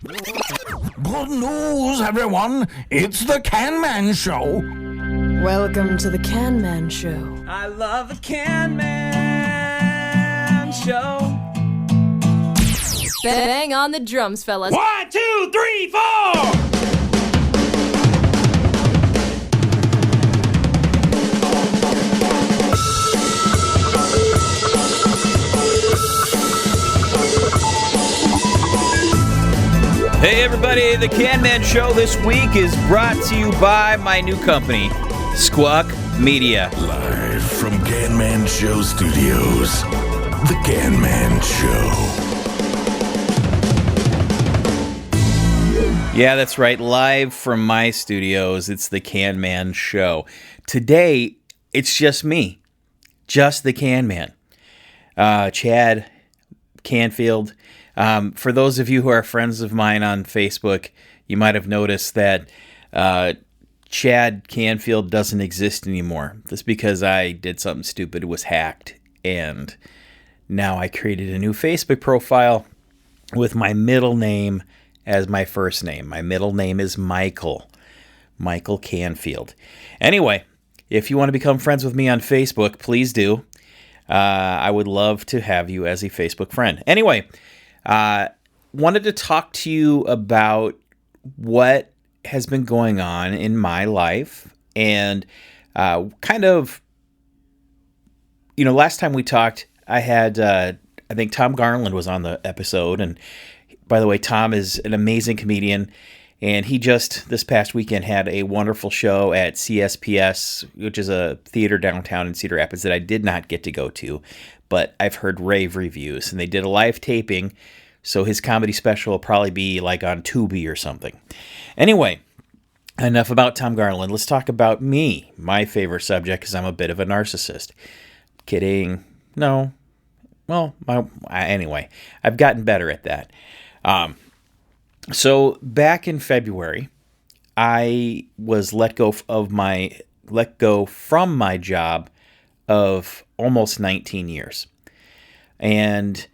Good news, everyone! It's the Canman Show! Welcome to the Canman Show. I love the Canman Show. Bang on the drums, fellas. 1, 2, 3, 4! Hey everybody, the Canman Show this week is brought to you by my new company, Squck Media. Live from Canman Show Studios, the Canman Show. Yeah, that's right, live from my studios, it's the Canman Show. Today, it's just me, just the Canman. Chad Canfield. For those of you who are friends of mine on Facebook, you might have noticed that Chad Canfield doesn't exist anymore. That's because I did something stupid, was hacked, and now I created a new Facebook profile with my middle name as my first name. My middle name is Michael Canfield. Anyway, if you want to become friends with me on Facebook, please do. I would love to have you as a Facebook friend. Anyway, wanted to talk to you about what has been going on in my life and kind of, last time we talked, I had, I think Tom Garland was on the episode. And by the way, Tom is an amazing comedian. And he just, this past weekend, had a wonderful show at CSPS, which is a theater downtown in Cedar Rapids that I did not get to go to, but I've heard rave reviews. And they did a live taping, so his comedy special will probably be like on Tubi or something. Anyway, enough about Tom Garland. Let's talk about me, my favorite subject, because I'm a bit of a narcissist. Kidding. No. Well, anyway, I've gotten better at that. So back in February, I was let go from my job of almost 19 years. And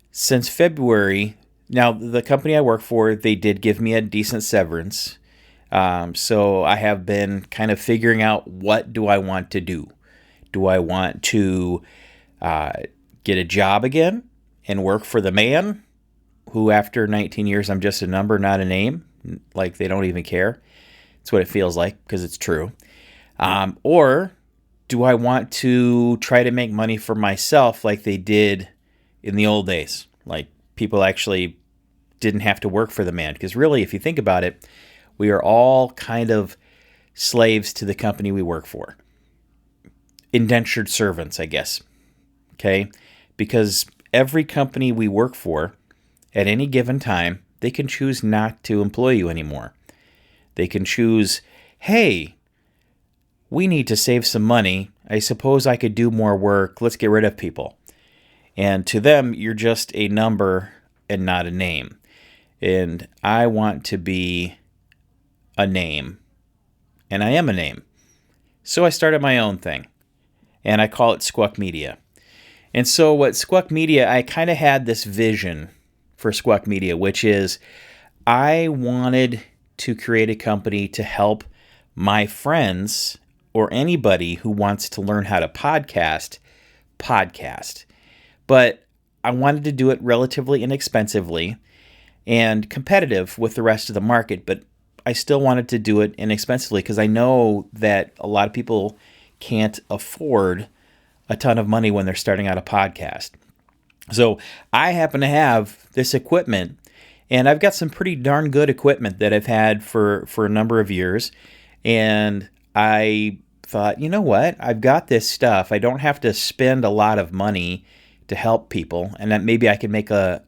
since February, now the company I work for, they did give me a decent severance. So I have been kind of figuring out, what do I want to do? Do I want to get a job again and work for the man who after 19 years, I'm just a number, not a name? Like they don't even care. It's what it feels like, because it's true. Or do I want to try to make money for myself like they did in the old days? Like people actually didn't have to work for the man. Because really, if you think about it, we are all kind of slaves to the company we work for. Indentured servants, I guess. Okay? Because every company we work for, at any given time, they can choose not to employ you anymore. They can choose, hey, we need to save some money. I suppose I could do more work. Let's get rid of people. And to them, you're just a number and not a name. And I want to be a name. And I am a name. So I started my own thing. And I call it Squck Media. And so what Squck Media, I kind of had this vision for Squck Media, which is I wanted to create a company to help my friends or anybody who wants to learn how to podcast. But I wanted to do it relatively inexpensively and competitive with the rest of the market, but I still wanted to do it inexpensively because I know that a lot of people can't afford a ton of money when they're starting out a podcast. So I happen to have this equipment, and I've got some pretty darn good equipment that I've had for a number of years. And I thought, you know what? I've got this stuff. I don't have to spend a lot of money to help people, and that maybe I can make a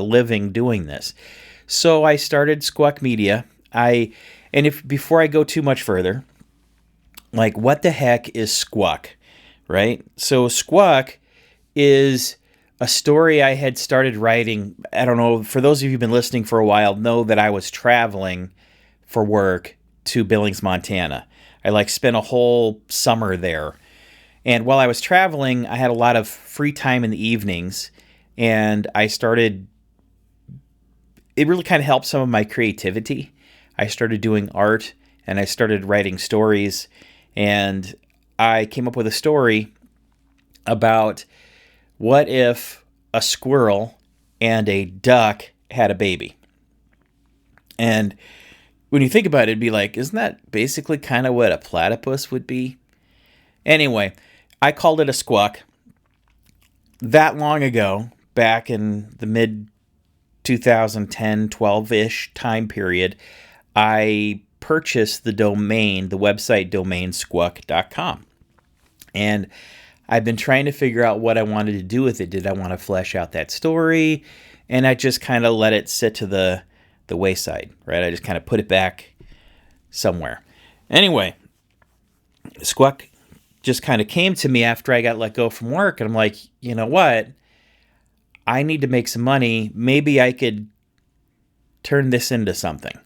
living doing this. So I started Squck Media. Before I go too much further, like, what the heck is Squck, right? So Squck is a story I had started writing. I don't know, for those of you who've been listening for a while, know that I was traveling for work to Billings, Montana. I spent a whole summer there. And while I was traveling, I had a lot of free time in the evenings, and I started it really kind of helped some of my creativity. I started doing art and I started writing stories, and I came up with a story about what if a squirrel and a duck had a baby. And when you think about it, it'd be like, isn't that basically kind of what a platypus would be? Anyway, I called it a squuck. That long ago, back in the mid 2010, 12-ish time period, I purchased the website domain squck.com. And I've been trying to figure out what I wanted to do with it. Did I want to flesh out that story? And I just kind of let it sit to the wayside, right? I just kind of put it back somewhere. Anyway, Squck just kind of came to me after I got let go from work, and I'm like, you know what? I need to make some money. Maybe I could turn this into something.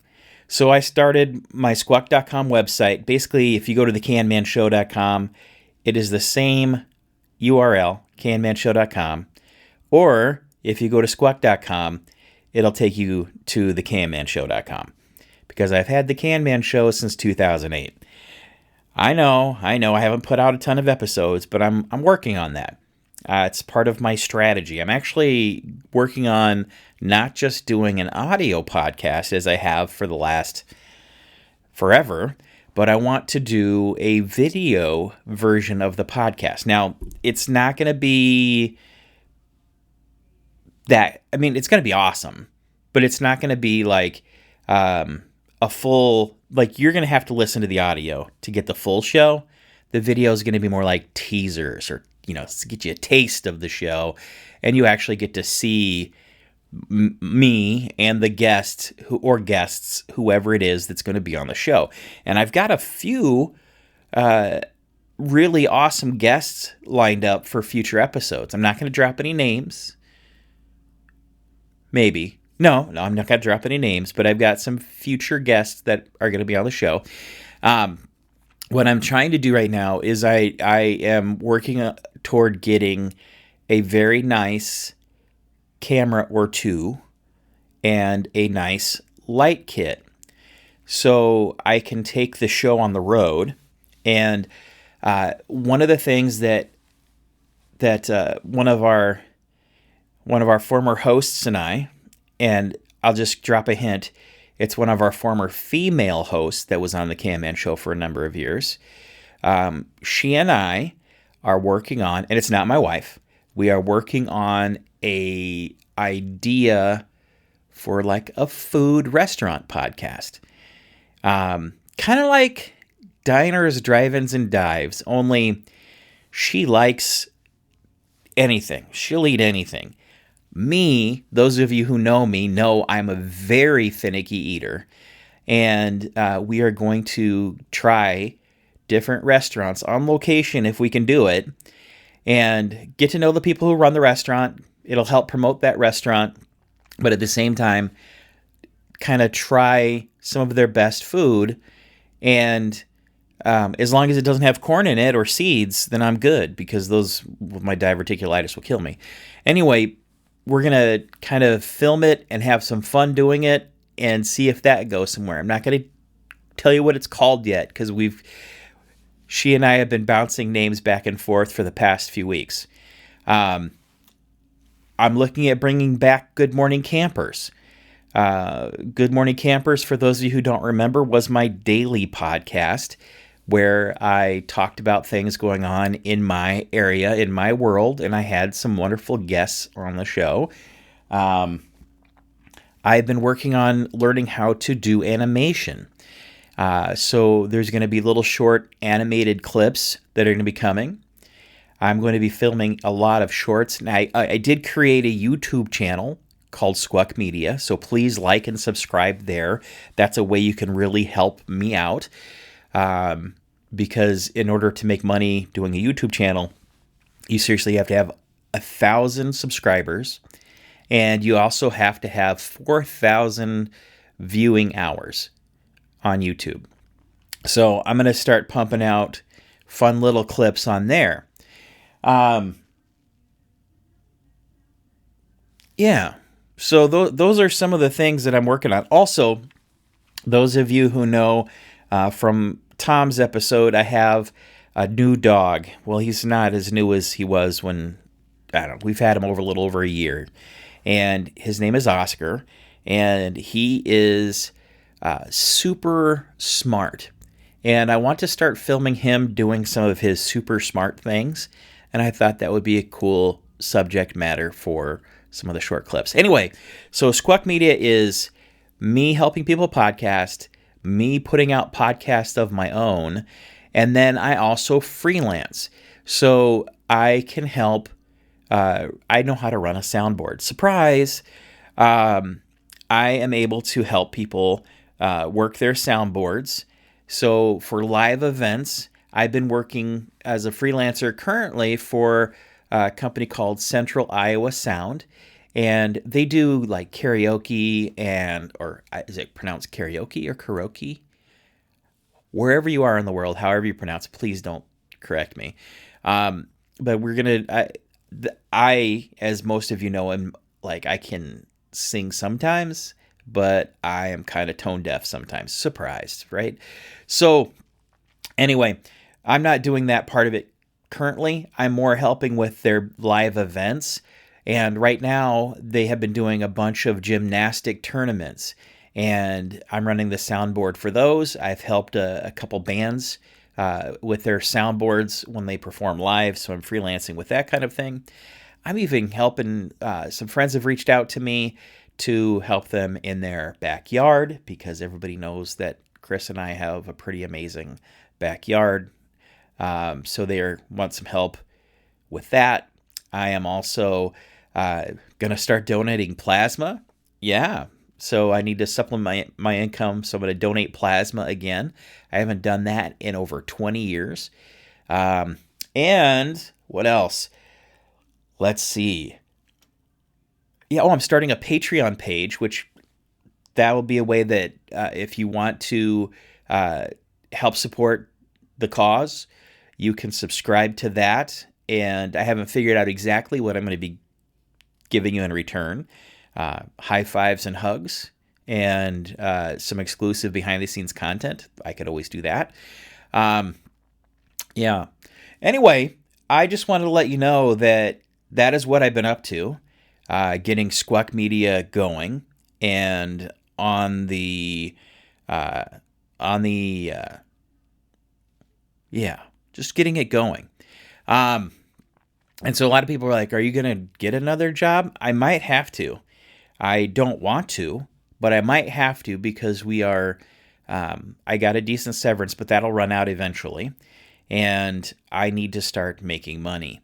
So I started my squck.com website. Basically, if you go to the canmanshow.com, it is the same URL, canmanshow.com. Or if you go to squck.com, it'll take you to the canmanshow.com. Because I've had the Canman Show since 2008. I know, I haven't put out a ton of episodes, but I'm working on that. It's part of my strategy. I'm actually working on not just doing an audio podcast as I have for the last forever, but I want to do a video version of the podcast. Now, it's not going to be that, I mean, it's going to be awesome, but it's not going to be like a full, like you're going to have to listen to the audio to get the full show. The video is going to be more like teasers or, to get you a taste of the show, and you actually get to see me and the guests, whoever it is that's going to be on the show. And I've got a few really awesome guests lined up for future episodes. I'm not going to drop any names. Maybe. No, I'm not going to drop any names, but I've got some future guests that are going to be on the show. What I'm trying to do right now is I am working toward getting a very nice camera or two and a nice light kit so I can take the show on the road. And one of the things that one of our former hosts and I'll just drop a hint, it's one of our former female hosts that was on the Canman Show for a number of years. She and I are working on, and it's not my wife, we are working on a idea for like a food restaurant podcast. Kind of like diners, drive-ins, and dives, only she likes anything. She'll eat anything. Me, those of you who know me know I'm a very finicky eater, and we are going to try different restaurants on location if we can do it, and get to know the people who run the restaurant. It'll help promote that restaurant, but at the same time, kind of try some of their best food, and as long as it doesn't have corn in it or seeds, then I'm good, because those, with my diverticulitis, will kill me. Anyway, we're going to kind of film it and have some fun doing it and see if that goes somewhere. I'm not going to tell you what it's called yet, because she and I have been bouncing names back and forth for the past few weeks. I'm looking at bringing back Good Morning Campers. Good Morning Campers, for those of you who don't remember, was my daily podcast where I talked about things going on in my area, in my world, and I had some wonderful guests on the show. I've been working on learning how to do animation. So there's going to be little short animated clips that are going to be coming. I'm going to be filming a lot of shorts. And I did create a YouTube channel called Squck Media, so please like and subscribe there. That's a way you can really help me out. Because in order to make money doing a YouTube channel, you seriously have to have 1,000 subscribers, and you also have to have 4,000 viewing hours on YouTube. So I'm going to start pumping out fun little clips on there. Yeah. So those are some of the things that I'm working on. Also, those of you who know from Tom's episode, I have a new dog. Well, he's not as new as he was when, I don't know, we've had him over a little over a year. And his name is Oscar. And he is super smart. And I want to start filming him doing some of his super smart things. And I thought that would be a cool subject matter for some of the short clips. Anyway, so Squck Media is me helping people podcast, me putting out podcasts of my own, and then I also freelance. So I can help. I know how to run a soundboard. Surprise! I am able to help people work their soundboards. So for live events, I've been working as a freelancer currently for a company called Central Iowa Sound. And they do like karaoke or is it pronounced karaoke or karaoke? Wherever you are in the world, however you pronounce it, please don't correct me. But we're going to, I, as most of you know, am like, I can sing sometimes, but I am kind of tone deaf sometimes. Surprised, right? So anyway, I'm not doing that part of it currently. I'm more helping with their live events. And right now, they have been doing a bunch of gymnastic tournaments. And I'm running the soundboard for those. I've helped a couple bands with their soundboards when they perform live. So I'm freelancing with that kind of thing. I'm even helping, some friends have reached out to me to help them in their backyard, because everybody knows that Chris and I have a pretty amazing backyard. So they want some help with that. I am also going to start donating plasma. Yeah. So I need to supplement my income. So I'm going to donate plasma again. I haven't done that in over 20 years. And what else? Let's see. Yeah. I'm starting a Patreon page, which that will be a way that if you want to help support the cause, you can subscribe to that. And I haven't figured out exactly what I'm going to be giving you in return. High fives and hugs and some exclusive behind-the-scenes content. I could always do that. Yeah. Anyway, I just wanted to let you know that is what I've been up to, getting Squck Media going and on the just getting it going. And so a lot of people are like, are you going to get another job? I might have to. I don't want to, but I might have to, because we are, I got a decent severance, but that'll run out eventually. And I need to start making money.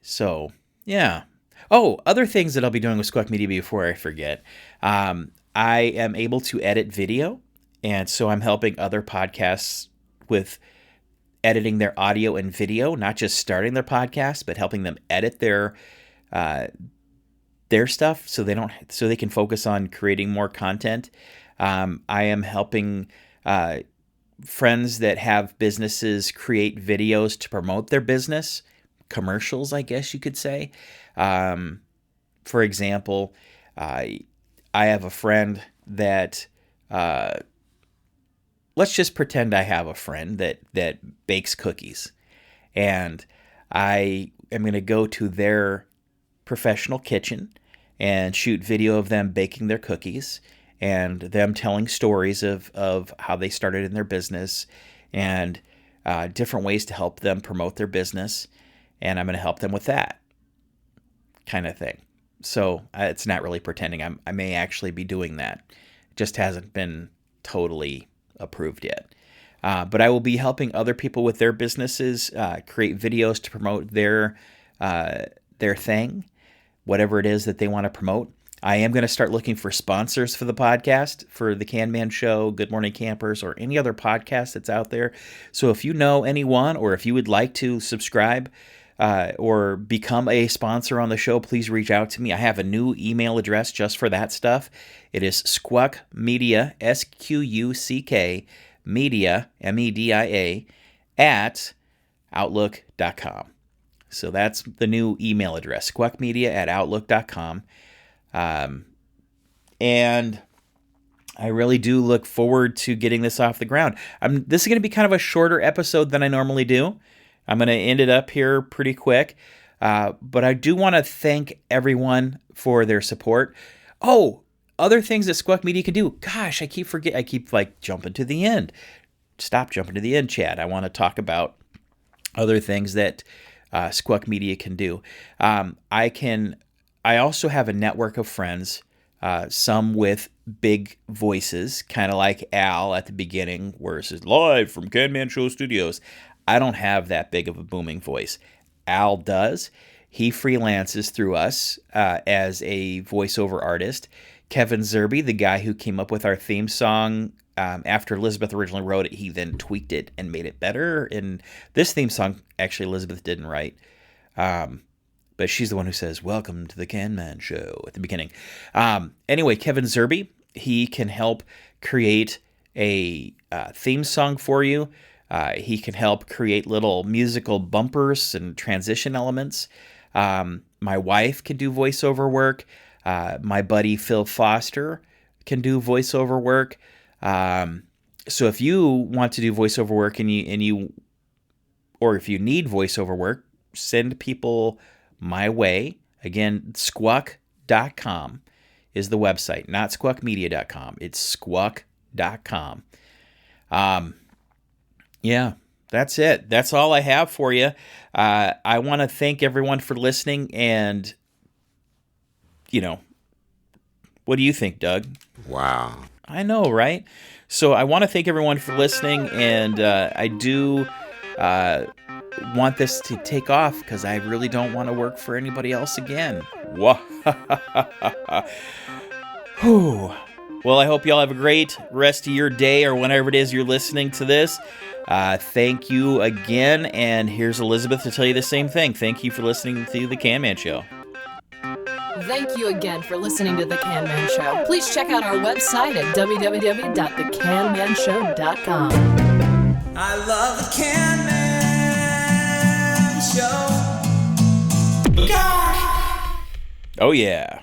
So, yeah. Oh, other things that I'll be doing with Squck Media before I forget. I am able to edit video. And so I'm helping other podcasts with editing their audio and video, not just starting their podcast, but helping them edit their stuff so they can focus on creating more content. I am helping friends that have businesses create videos to promote their business, commercials, I guess you could say. For example, I have a friend that let's just pretend I have a friend that bakes cookies, and I am going to go to their professional kitchen and shoot video of them baking their cookies and them telling stories of how they started in their business and different ways to help them promote their business. And I'm going to help them with that kind of thing. So it's not really pretending. I may actually be doing that. It just hasn't been totally approved yet. But I will be helping other people with their businesses create videos to promote their thing, whatever it is that they want to promote. I am going to start looking for sponsors for the podcast, for the Canman Show, Good Morning Campers, or any other podcast that's out there. So if you know anyone, or if you would like to subscribe or become a sponsor on the show, please reach out to me. I have a new email address just for that stuff. It is Squck Media, SQUCK Media, MEDIA, @ Outlook.com. So that's the new email address, squckmedia@outlook.com. And I really do look forward to getting this off the ground. This is going to be kind of a shorter episode than I normally do. I'm going to end it up here pretty quick. But I do want to thank everyone for their support. Oh, other things that Squck Media can do. Gosh, I keep jumping to the end. Stop jumping to the end, Chad. I want to talk about other things that Squck Media can do. I also have a network of friends, some with big voices, kind of like Al at the beginning, where it says live from Canman Show Studios. I don't have that big of a booming voice. Al does. He freelances through us as a voiceover artist. Kevin Zerby, the guy who came up with our theme song, after Elizabeth originally wrote it, he then tweaked it and made it better. And this theme song, actually, Elizabeth didn't write. But she's the one who says, "Welcome to the Canman Show" at the beginning. Anyway, Kevin Zerby, he can help create a theme song for you. He can help create little musical bumpers and transition elements. My wife can do voiceover work. My buddy Phil Foster can do voiceover work. So if you want to do voiceover work or if you need voiceover work, send people my way. Again, squck.com is the website, not squckmedia.com. It's squck.com. Yeah, that's it. That's all I have for you. I want to thank everyone for listening, and, what do you think, Doug? Wow. I know, right? So I want to thank everyone for listening, and I do want this to take off because I really don't want to work for anybody else again. Whew. Well, I hope y'all have a great rest of your day or whenever it is you're listening to this. Thank you again, and here's Elizabeth to tell you the same thing. Thank you for listening to The Canman Show. Thank you again for listening to The Canman Show. Please check out our website at www.thecanmanshow.com. I love The Canman Show. God! Oh, yeah.